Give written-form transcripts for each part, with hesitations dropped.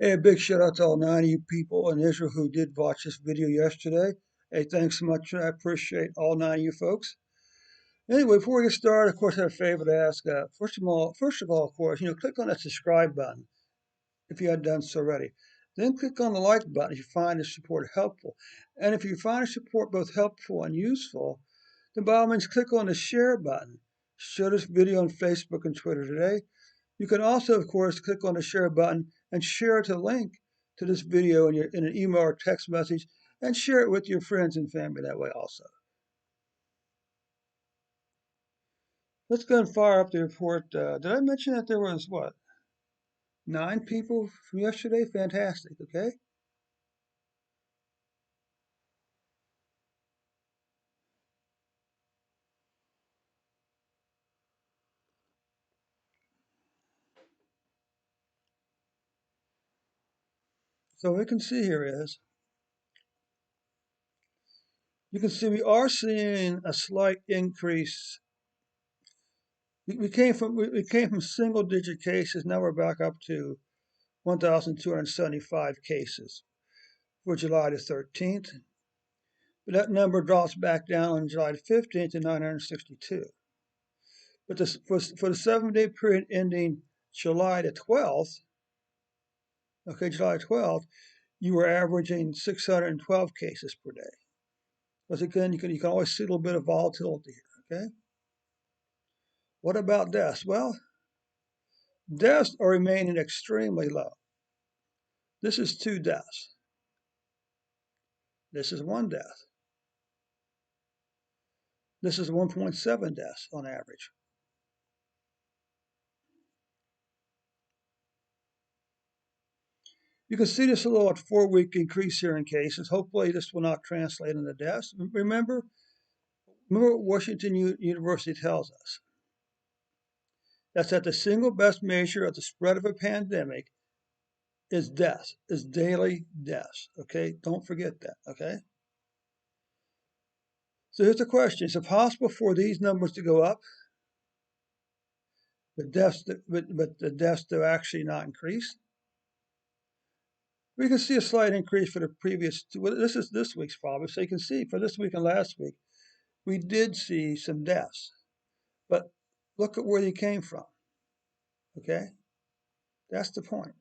Hey, a big shout out to all 90 you people in Israel who did watch this video yesterday. Hey, thanks so much. I appreciate all 90 you folks. Anyway, before we get started, of course, I have a favor to ask. First of all, of course, click on that subscribe button if you hadn't done so already. Then click on the like button if you find this support helpful. And if you find the support both helpful and useful, then by all means, click on the share button. Share this video on Facebook and Twitter today. You can also, of course, click on the share button and share the link to this video in an email or text message and share it with your friends and family that way also. Let's go and fire up the report. Did I mention that there was, 9 people from yesterday? Fantastic, okay? So we can see here is, you can see we are seeing a slight increase. We came from single digit cases. Now we're back up to 1,275 cases for July the 13th. But that number drops back down on July 15th to 962. But for the 7-day period ending July the 12th, okay, July 12th, you were averaging 612 cases per day. Once again, you can always see a little bit of volatility here, okay? What about deaths? Well, deaths are remaining extremely low. This is 2 deaths. This is 1 death. This is 1.7 deaths on average. You can see this little 4-week increase here in cases. Hopefully this will not translate into deaths. Remember what Washington University tells us. That's that the single best measure of the spread of a pandemic is deaths, is daily deaths. Okay, don't forget that. Okay. So here's the question: is it possible for these numbers to go up, but the deaths to actually not increase? We can see a slight increase for the previous. Well, this is this week's problem. So you can see for this week and last week, we did see some deaths, but look at where they came from. Okay, that's the point.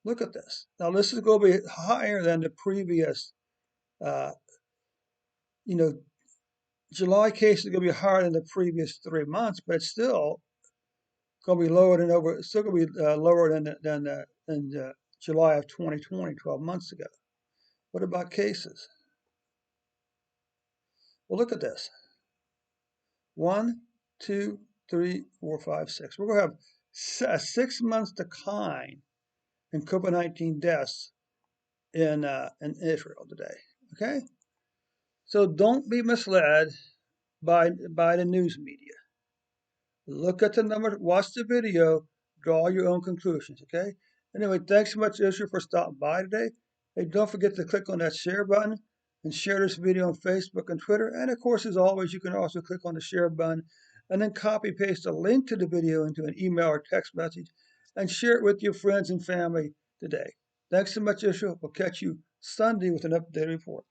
Look at this. Now this is going to be higher than the previous. Uh, you know, July cases are going to be higher than the previous 3 months, but it's still going to be lower than over. It's still going to be lower than July of 2020, 12 months ago. What about cases? Well, look at this. 1, 2, 3, 4, 5, 6. We're going to have a 6 months decline in COVID-19 deaths in Israel today. Okay, so don't be misled by the news media. Look at the number, watch the video, draw your own conclusions. Okay. Anyway, thanks so much, Israel, for stopping by today. Hey, don't forget to click on that share button and share this video on Facebook and Twitter. And of course, as always, you can also click on the share button and then copy paste a link to the video into an email or text message and share it with your friends and family today. Thanks so much, Israel. We'll catch you Sunday with an updated report.